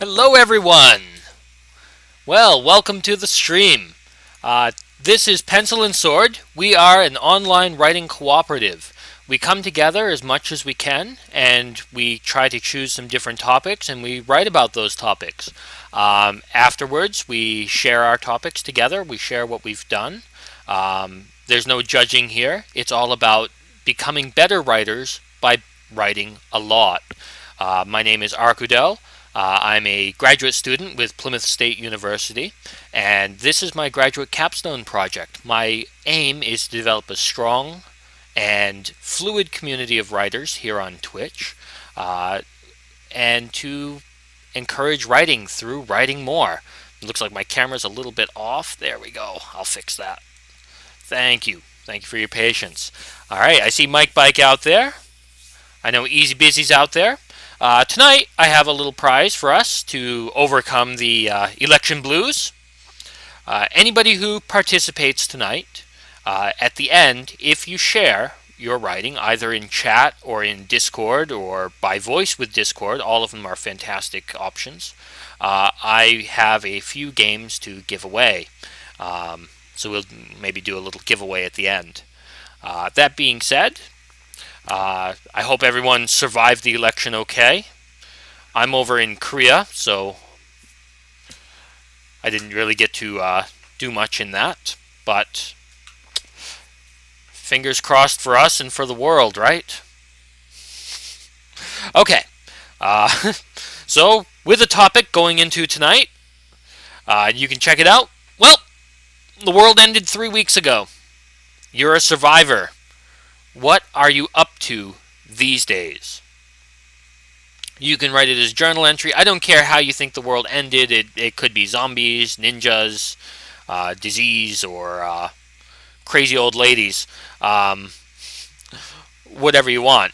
Hello, everyone. Well, welcome to the stream. This is Pencil and Sword. We are an online writing cooperative. We come together as much as we can, and we try to choose some different topics, and we write about those topics. Afterwards, we share our topics together. We share what we've done. There's no judging here. It's all about becoming better writers by writing a lot. My name is Arkudel. I'm a graduate student with Plymouth State University, and this is my graduate capstone project. My aim is to develop a strong and fluid community of writers here on Twitch, uh, and to encourage writing through writing more. It looks like my camera's a little bit off. There we go. I'll fix that. Thank you. Thank you for your patience. All right, I see Mike Bike out there. I know Easy Busy's out there. Tonight, I have a little prize for us to overcome the election blues. Anybody who participates tonight, at the end, if you share your writing, either in chat or in Discord or by voice with Discord, all of them are fantastic options. I have a few games to give away. So we'll maybe do a little giveaway at the end. That being said, I hope everyone survived the election okay. I'm over in Korea, so I didn't really get to do much in that. But fingers crossed for us and for the world, right? Okay. Uh, so, with the topic going into tonight, you can check it out. Well, the world ended 3 weeks ago. You're a survivor. What are you up to these days? You can write it as journal entry. I don't care how you think the world ended. It could be zombies, ninjas, disease, or crazy old ladies. Whatever you want.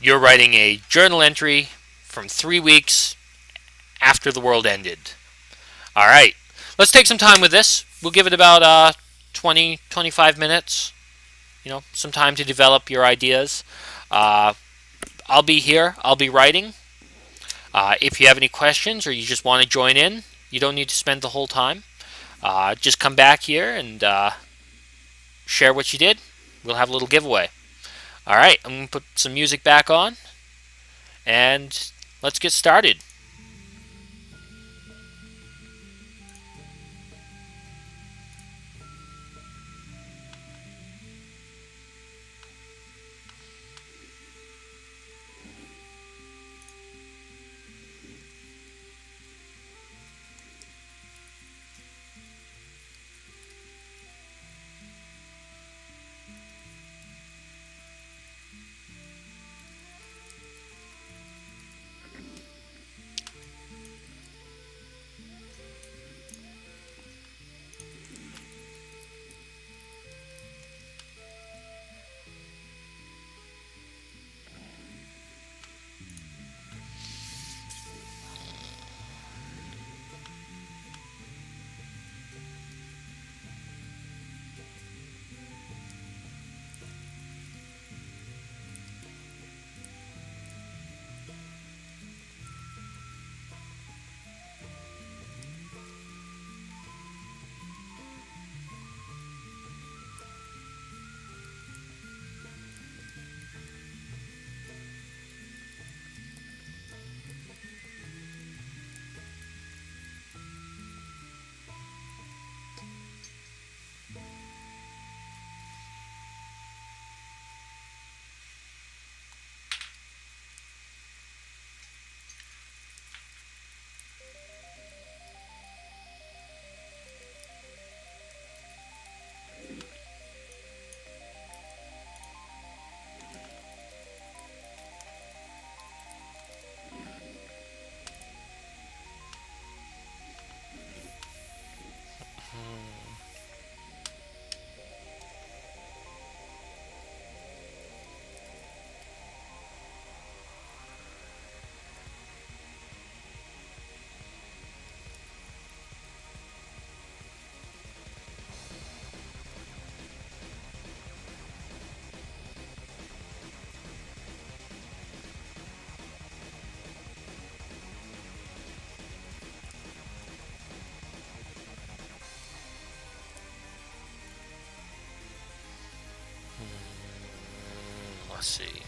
You're writing a journal entry from 3 weeks after the world ended. All right. Let's take some time with this. We'll give it about 20, 25 minutes. Some time to develop your ideas. I'll be here. I'll be writing. If you have any questions or you just want to join in, you don't need to spend the whole time. Just come back here and share what you did. We'll have a little giveaway. All right, I'm going to put some music back on, and let's get started. Let's see.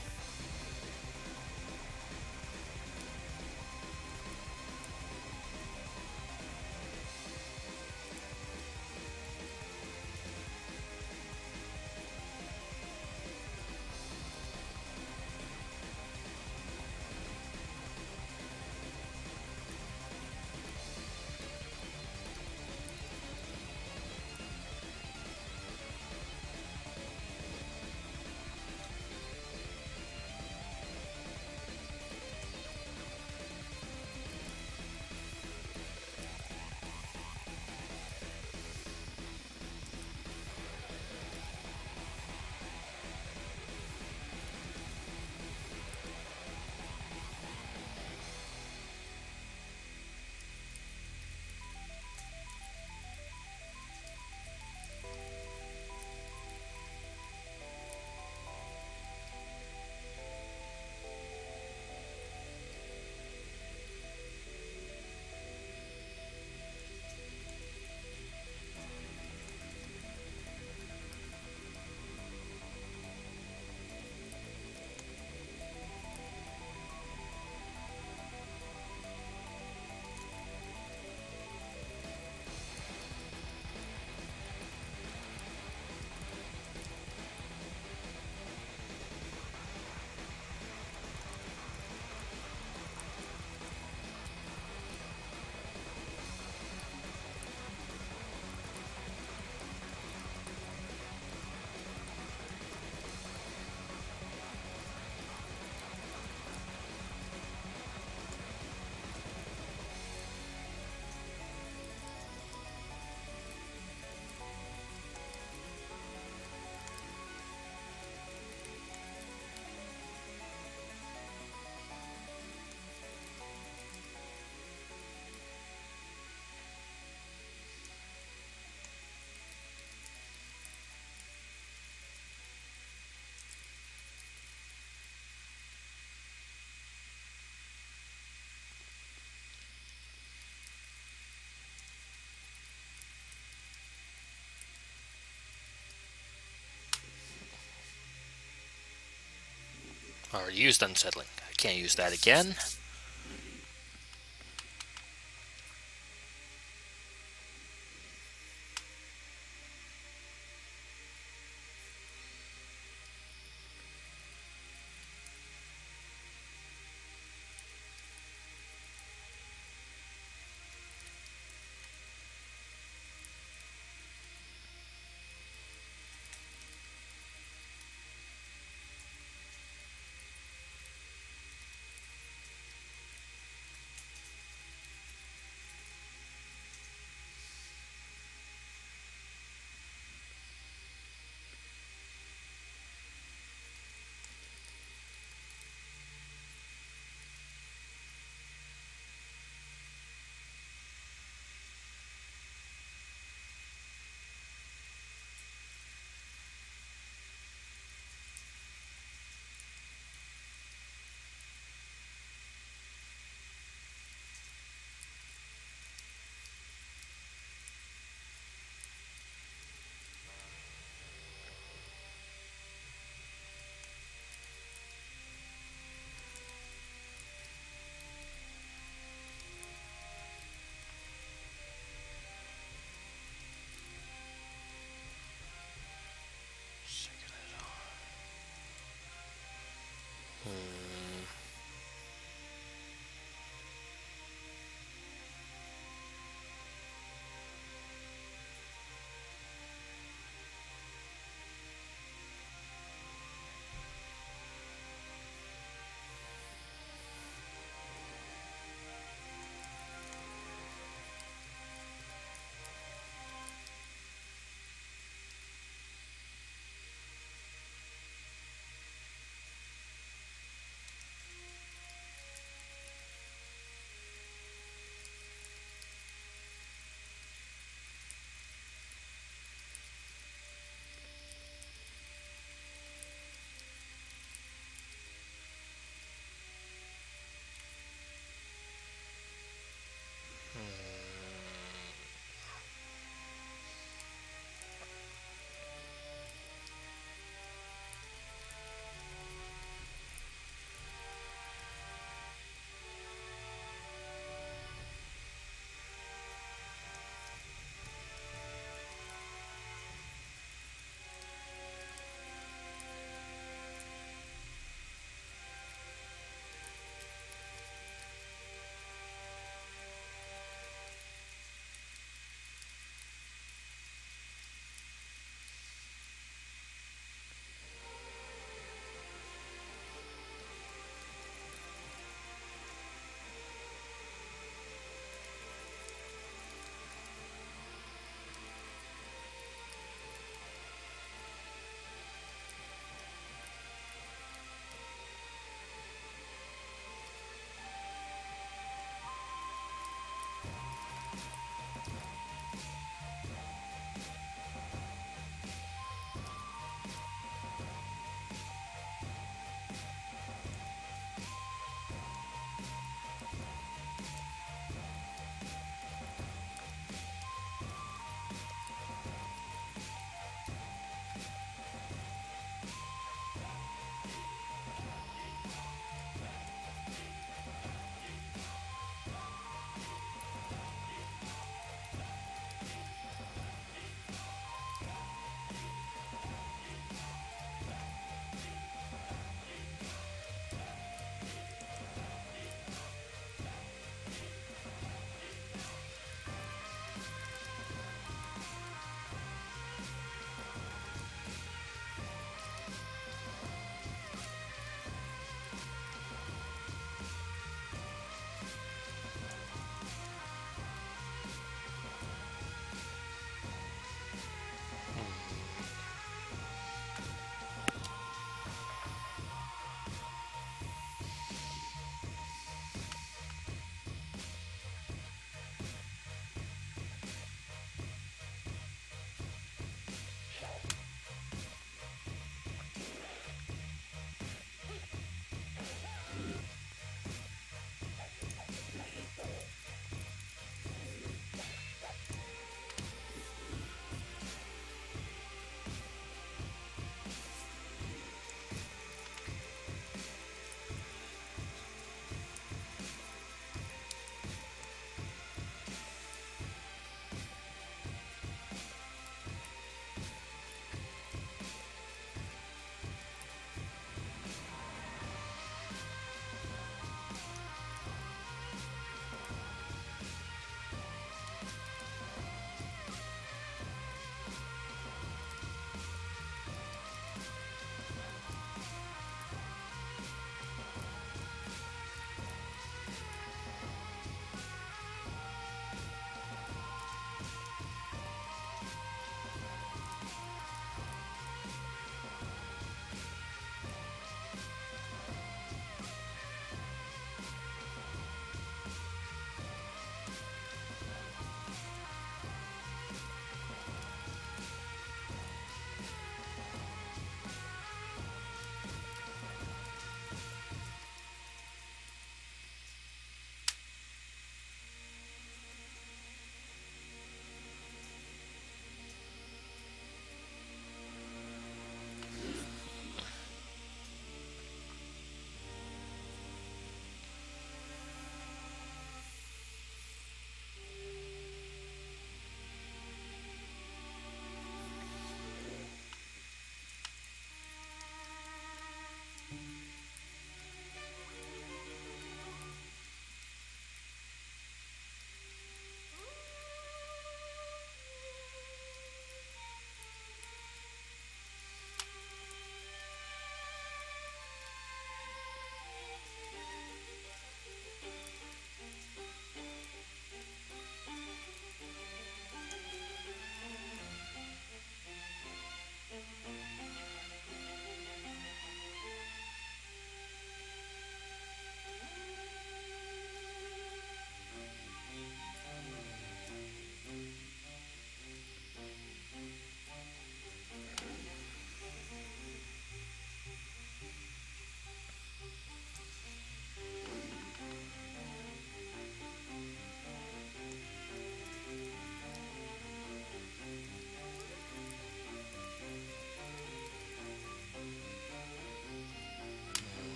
Already used unsettling. I can't use that again.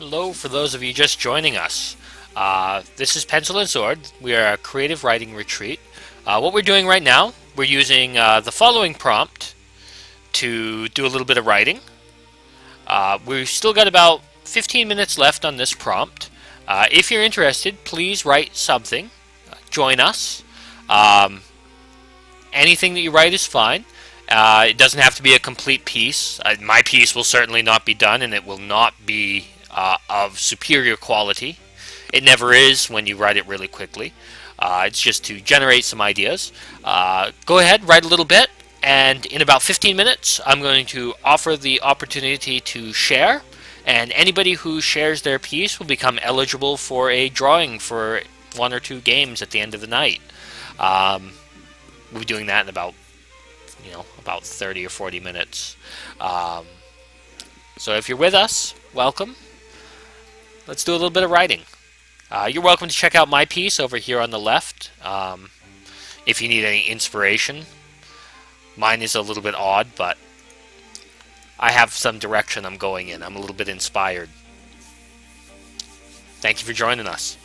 Hello, for those of you just joining us. This is Pencil and Sword. We are a creative writing retreat. What we're doing right now, we're using the following prompt to do a little bit of writing. We've still got about 15 minutes left on this prompt. If you're interested, please write something. Join us. Anything that you write is fine. It doesn't have to be a complete piece. My piece will certainly not be done, and it will not be of superior quality. It never is when you write it really quickly. It's just to generate some ideas. Go ahead, write a little bit, and in about 15 minutes, I'm going to offer the opportunity to share, and anybody who shares their piece will become eligible for a drawing for 1 or 2 games at the end of the night. We'll be doing that in about 30 or 40 minutes. So if you're with us, welcome. Let's do a little bit of writing. You're welcome to check out my piece over here on the left. If you need any inspiration. Mine is a little bit odd, but I have some direction I'm going in. I'm a little bit inspired. Thank you for joining us.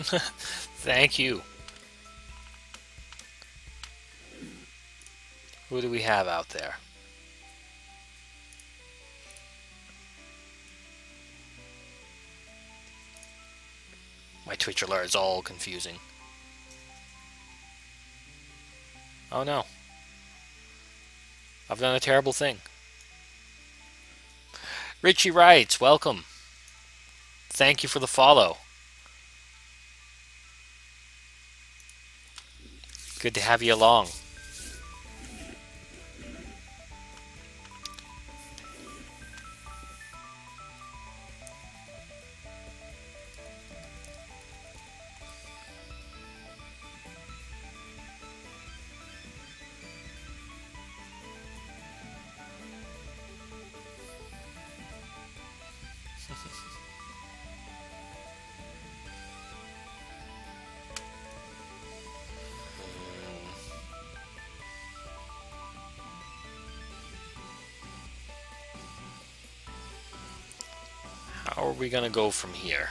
Thank you. Who do we have out there? My Twitch alert is all confusing. Oh no. I've done a terrible thing. Richie writes, welcome. Thank you for the follow. Good to have you along. How are we gonna go from here?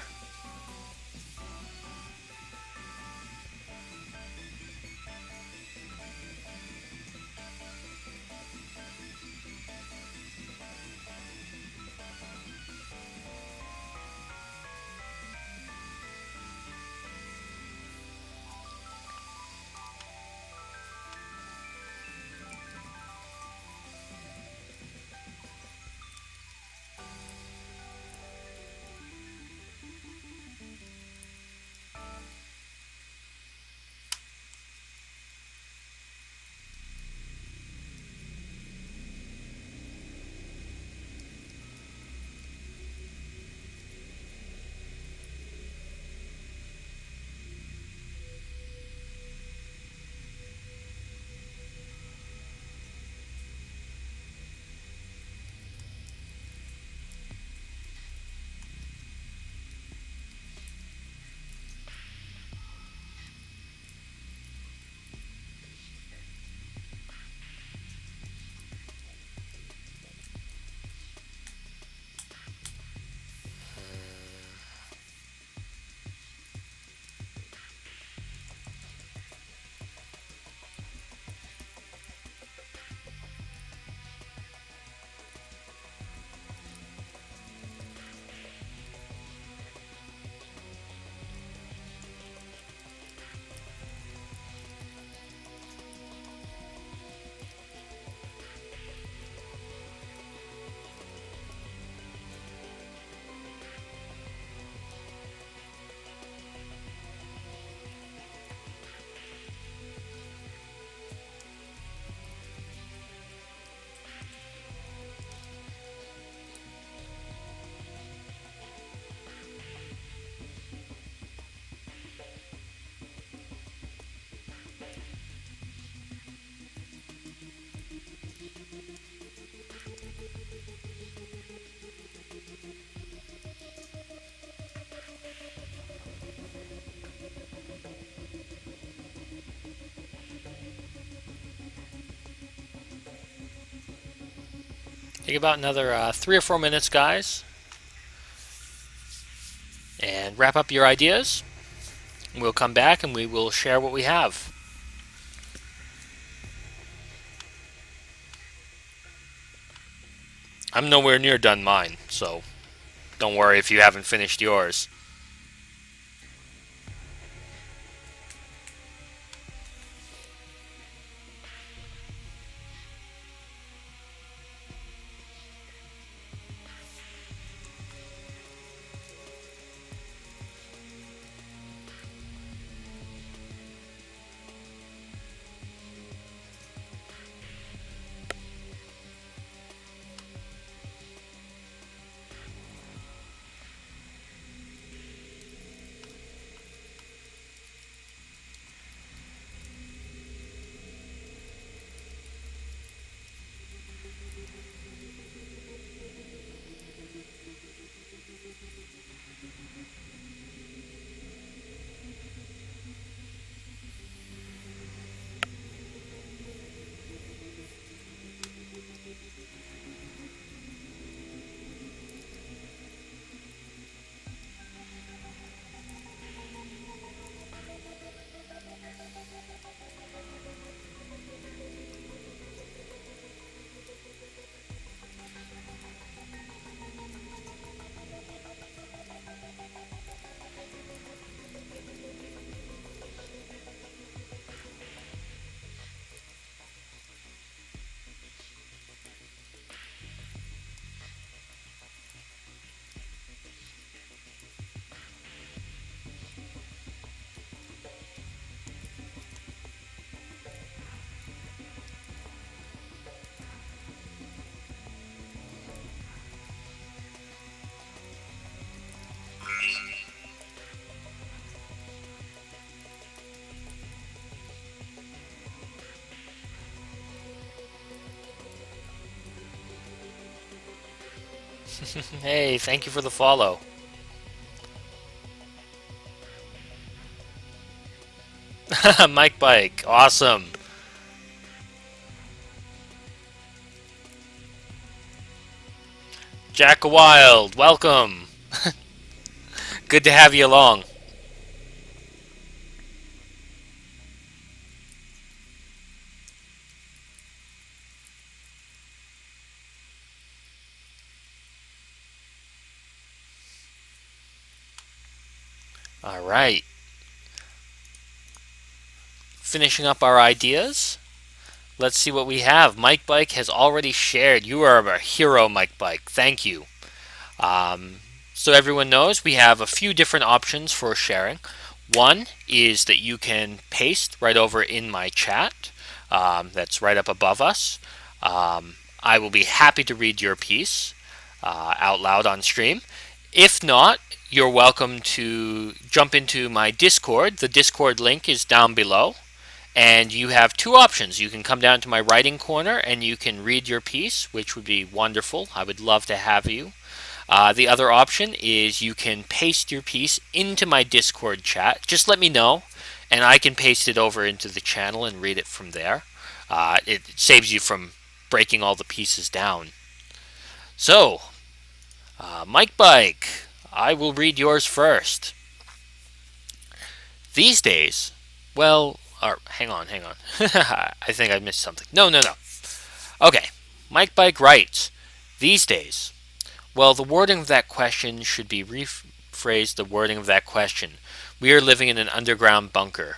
Take about another 3 or 4 minutes, guys, and wrap up your ideas. We'll come back and we will share what we have. I'm nowhere near done mine, so don't worry if you haven't finished yours. Hey, thank you for the follow. Mike Bike, awesome. Jack Wild, welcome. Good to have you along. All right. Finishing up our ideas. Let's see what we have. Mike Bike has already shared. You are a hero, Mike Bike. Thank you. Um, so everyone knows we have a few different options for sharing. One is that you can paste right over in my chat. That's right up above us. I will be happy to read your piece out loud on stream. If not, you're welcome to jump into my Discord. The Discord link is down below. And you have two options. You can come down to my writing corner and you can read your piece, which would be wonderful. I would love to have you. The other option is you can paste your piece into my Discord chat. Just let me know, and I can paste it over into the channel and read it from there. It saves you from breaking all the pieces down. So, Mike Bike, I will read yours first. These days, well, hang on. I think I missed something. No. Okay, Mike Bike writes, these days. Well, the wording of that question should be rephrased the wording of that question. We are living in an underground bunker.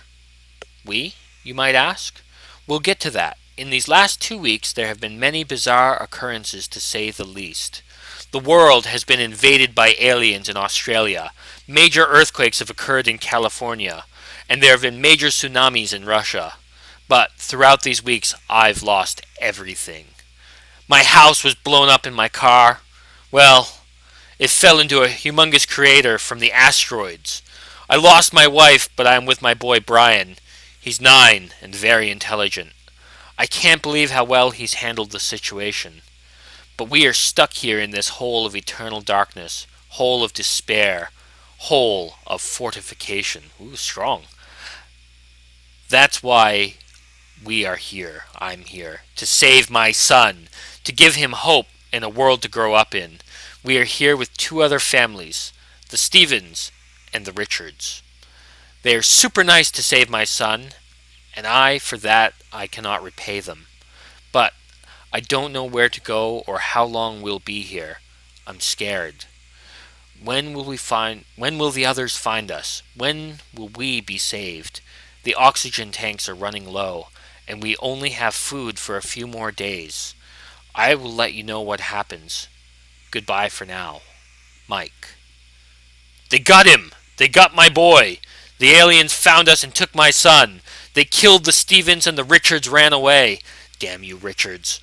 We, you might ask? We'll get to that. In these last 2 weeks, there have been many bizarre occurrences to say the least. The world has been invaded by aliens in Australia. Major earthquakes have occurred in California. And there have been major tsunamis in Russia. But throughout these weeks, I've lost everything. My house was blown up in my car. Well, it fell into a humongous crater from the asteroids. I lost my wife, but I am with my boy Brian. He's 9 and very intelligent. I can't believe how well he's handled the situation. But we are stuck here in this hole of eternal darkness, hole of despair, hole of fortification. Ooh, strong. That's why we are here. I'm here. To save my son. To give him hope and a world to grow up in. We are here with 2 other families. The Stevens and the Richards. They are super nice to save my son. And for that, I cannot repay them. But I don't know where to go or how long we'll be here. I'm scared. When will the others find us? When will we be saved? The oxygen tanks are running low, and we only have food for a few more days. I will let you know what happens. Goodbye for now. Mike. They got him! They got my boy! The aliens found us and took my son. They killed the Stevens and the Richards ran away. Damn you, Richards.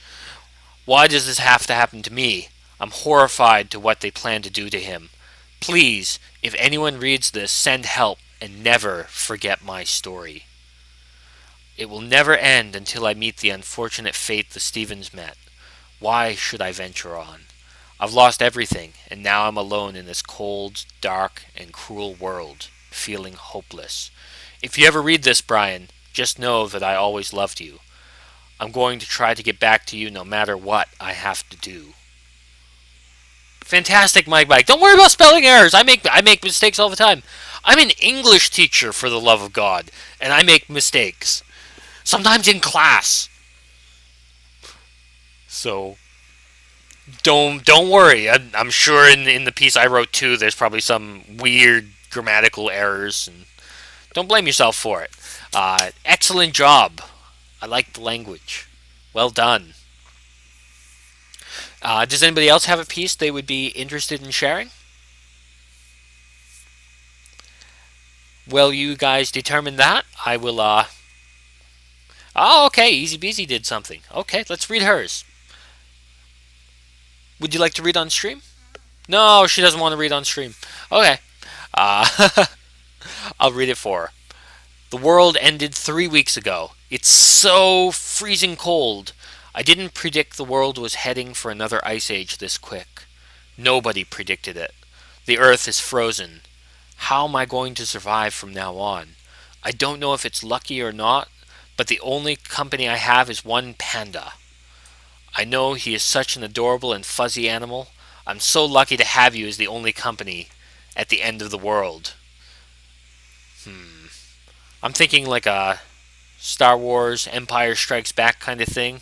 Why does this have to happen to me? I'm horrified to what they plan to do to him. Please, if anyone reads this, send help and never forget my story. It will never end until I meet the unfortunate fate the Stevens met. Why should I venture on? I've lost everything, and now I'm alone in this cold, dark, and cruel world, feeling hopeless. If you ever read this, Brian, just know that I always loved you. I'm going to try to get back to you no matter what I have to do. Fantastic, Mike Mike. Don't worry about spelling errors. I make mistakes all the time. I'm an English teacher, for the love of God, and I make mistakes. Sometimes in class. So don't worry. I'm sure in the piece I wrote too, there's probably some weird grammatical errors, and don't blame yourself for it. Excellent job. I like the language. Well done. Does anybody else have a piece they would be interested in sharing? Well, you guys determine that. I will, Oh, okay, Easy Beasy did something. Okay, let's read hers. Would you like to read on stream? No, she doesn't want to read on stream. Okay. I'll read it for her. The world ended 3 weeks ago. It's so freezing cold. I didn't predict the world was heading for another ice age this quick. Nobody predicted it. The earth is frozen. How am I going to survive from now on? I don't know if it's lucky or not, but the only company I have is one panda. I know he is such an adorable and fuzzy animal. I'm so lucky to have you as the only company at the end of the world. I'm thinking like a Star Wars Empire Strikes Back kind of thing.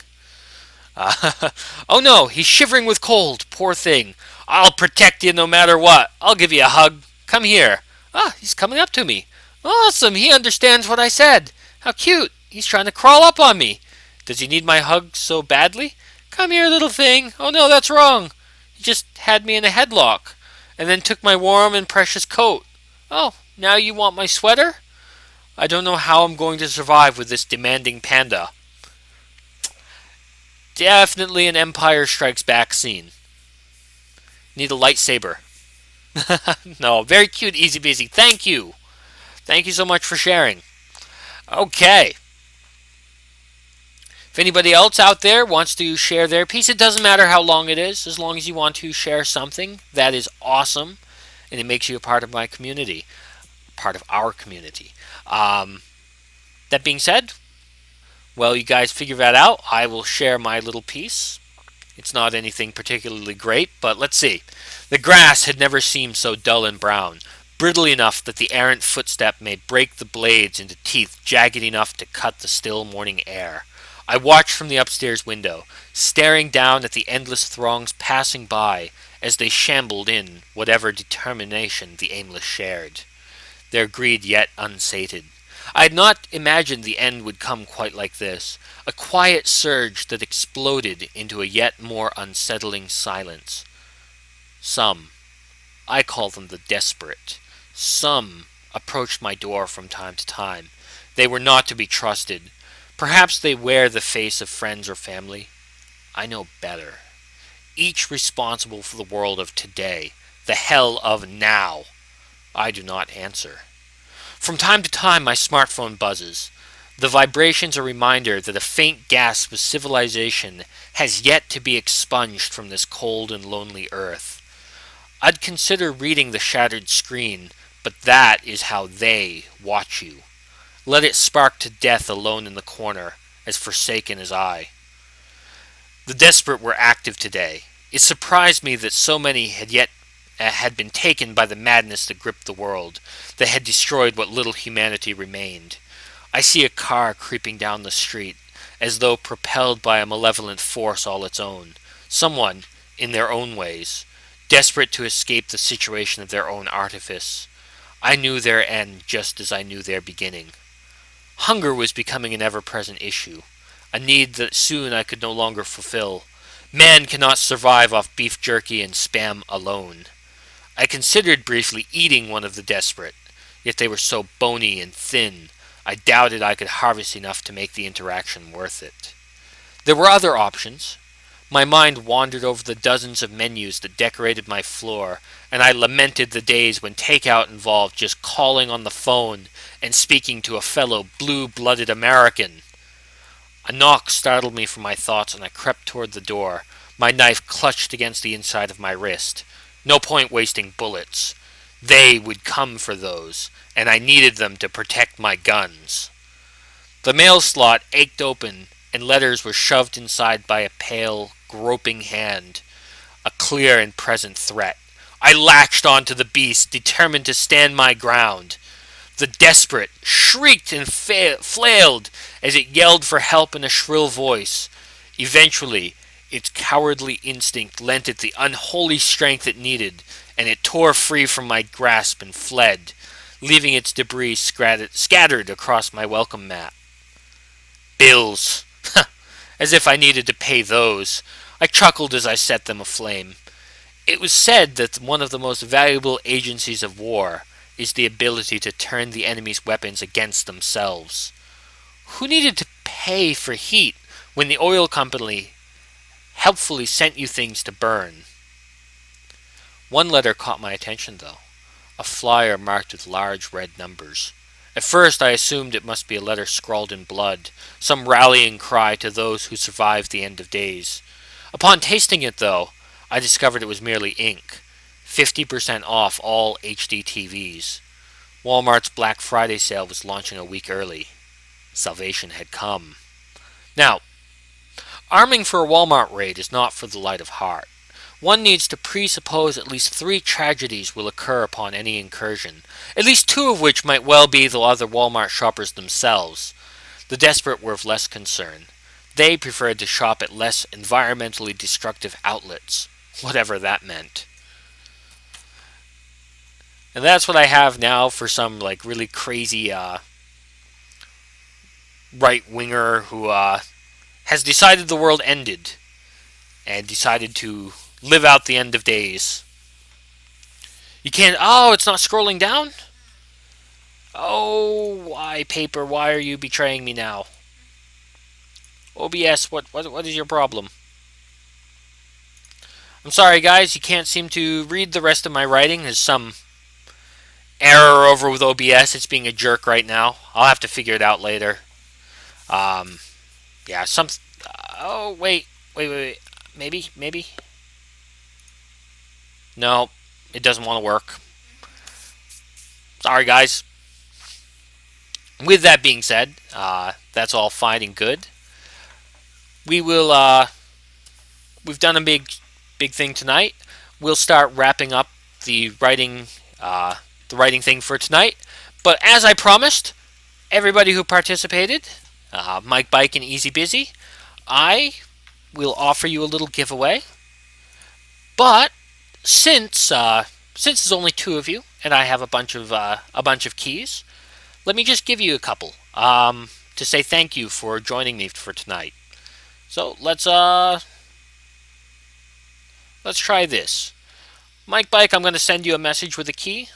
Oh no, he's shivering with cold. Poor thing. I'll protect you no matter what. I'll give you a hug. Come here. Ah, he's coming up to me. Awesome, he understands what I said. How cute. He's trying to crawl up on me. Does he need my hug so badly? Come here, little thing. Oh no, that's wrong. He just had me in a headlock and then took my warm and precious coat. Oh, now you want my sweater? I don't know how I'm going to survive with this demanding panda. Definitely an Empire Strikes Back scene. Need a lightsaber. No, very cute, easy peasy. Thank you. Thank you so much for sharing. Okay. If anybody else out there wants to share their piece, it doesn't matter how long it is, as long as you want to share something. That is awesome, and it makes you a part of my community, part of our community. That being said, well, you guys figure that out. I will share my little piece. It's not anything particularly great, but let's see. The grass had never seemed so dull and brown, brittle enough that the errant footstep may break the blades into teeth jagged enough to cut the still morning air. I watched from the upstairs window, staring down at the endless throngs passing by as they shambled in whatever determination the aimless shared, their greed yet unsated. I had not imagined the end would come quite like this, a quiet surge that exploded into a yet more unsettling silence. Some, I call them the desperate, some approached my door from time to time. They were not to be trusted. Perhaps they wear the face of friends or family. I know better. Each responsible for the world of today, the hell of now. I do not answer. From time to time my smartphone buzzes. The vibration's a reminder that a faint gasp of civilization has yet to be expunged from this cold and lonely earth. I'd consider reading the shattered screen, but that is how they watch you. Let it spark to death alone in the corner, as forsaken as I. The desperate were active today. It surprised me that so many had been taken by the madness that gripped the world, that had destroyed what little humanity remained. I see a car creeping down the street, as though propelled by a malevolent force all its own. Someone, in their own ways, desperate to escape the situation of their own artifice. I knew their end just as I knew their beginning. Hunger was becoming an ever-present issue, a need that soon I could no longer fulfill. Man cannot survive off beef jerky and spam alone. I considered briefly eating one of the desperate, yet they were so bony and thin, I doubted I could harvest enough to make the interaction worth it. There were other options. My mind wandered over the dozens of menus that decorated my floor, and I lamented the days when takeout involved just calling on the phone and speaking to a fellow blue-blooded American. A knock startled me from my thoughts, and I crept toward the door, my knife clutched against the inside of my wrist. No point wasting bullets. They would come for those, and I needed them to protect my guns. The mail slot ached open, and letters were shoved inside by a pale, groping hand, a clear and present threat. I latched onto the beast, determined to stand my ground. The desperate shrieked and flailed as it yelled for help in a shrill voice. Eventually, its cowardly instinct lent it the unholy strength it needed, and it tore free from my grasp and fled, leaving its debris scattered across my welcome mat. Bills. As if I needed to pay those. I chuckled as I set them aflame. It was said that one of the most valuable agencies of war is the ability to turn the enemy's weapons against themselves. Who needed to pay for heat when the oil company helpfully sent you things to burn? One letter caught my attention, though. A flyer marked with large red numbers. At first I assumed it must be a letter scrawled in blood, some rallying cry to those who survived the end of days. Upon tasting it, though, I discovered it was merely ink. 50% off all HD TVs. Walmart's Black Friday sale was launching a week early. Salvation had come. Now, arming for a Walmart raid is not for the light of heart. One needs to presuppose at least 3 tragedies will occur upon any incursion, at least 2 of which might well be the other Walmart shoppers themselves. The desperate were of less concern. They preferred to shop at less environmentally destructive outlets, whatever that meant. And that's what I have now for some like really crazy right winger who has decided the world ended and decided to live out the end of days. You can't. Oh, it's not scrolling down? Oh, why, paper? Why are you betraying me now? OBS, what is your problem? I'm sorry, guys. You can't seem to read the rest of my writing. There's some error over with OBS. It's being a jerk right now. I'll have to figure it out later. Yeah, some. Oh, wait. Maybe. No, it doesn't want to work. Sorry, guys. With that being said, that's all fine and good. We will. We've done a big thing tonight. We'll start wrapping up the writing thing for tonight. But as I promised, everybody who participated, Mike Bike and Easy Busy, I will offer you a little giveaway. But since there's only 2 of you and I have a bunch of keys, let me just give you a couple to say thank you for joining me for tonight. So let's try this. Mike Bike, I'm going to send you a message with a key.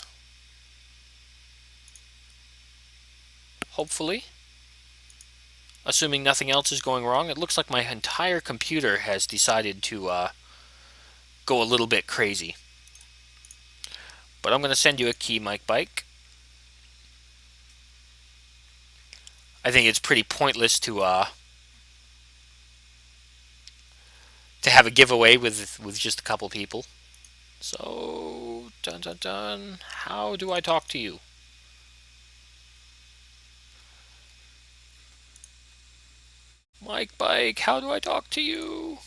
Hopefully. Assuming nothing else is going wrong. It looks like my entire computer has decided to go a little bit crazy. But I'm going to send you a key, Mike Bike. I think it's pretty pointless to have a giveaway with just a couple people. So, dun. How do I talk to you? Mike Bike, how do I talk to you?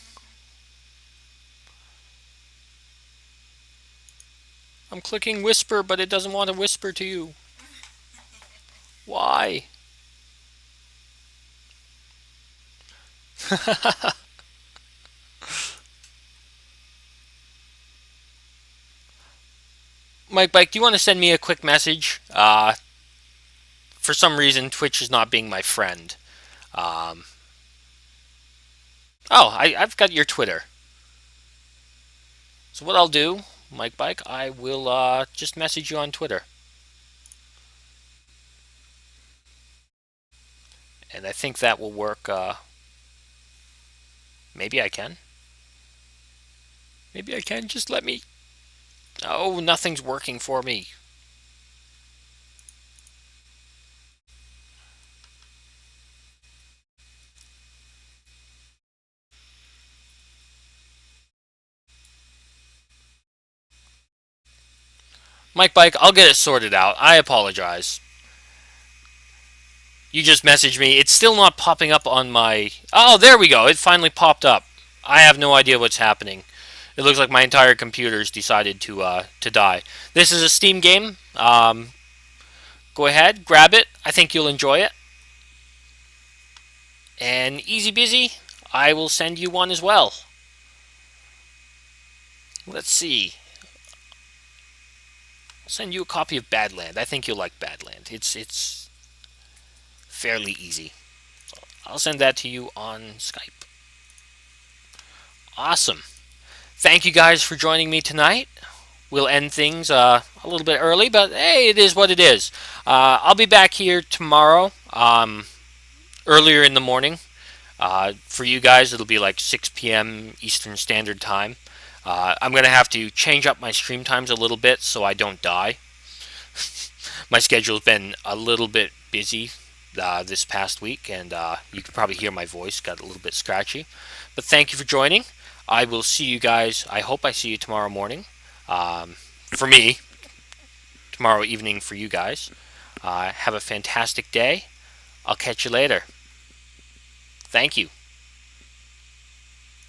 I'm clicking whisper, but it doesn't want to whisper to you. Why? Mike Bike, do you want to send me a quick message? For some reason, Twitch is not being my friend. I've got your Twitter. So what I'll do, Mike Bike, I will just message you on Twitter. And I think that will work. Maybe I can. Just let me. Oh, nothing's working for me. Mike Bike, I'll get it sorted out. I apologize. You just messaged me. It's still not popping up on my... Oh, there we go. It finally popped up. I have no idea what's happening. It looks like my entire computer's decided to die. This is a Steam game. Go ahead, grab it. I think you'll enjoy it. And Easy Busy, I will send you one as well. Let's see. I'll send you a copy of Badland. I think you'll like Badland. It's fairly easy. So I'll send that to you on Skype. Awesome. Thank you guys for joining me tonight. We'll end things a little bit early, but hey, it is what it is. I'll be back here tomorrow, earlier in the morning. For you guys, it'll be like 6 p.m. Eastern Standard Time. I'm going to have to change up my stream times a little bit so I don't die. My schedule's been a little bit busy this past week, and you can probably hear my voice got a little bit scratchy. But thank you for joining. I will see you guys. I hope I see you tomorrow morning. For me, tomorrow evening for you guys. Have a fantastic day. I'll catch you later. Thank you.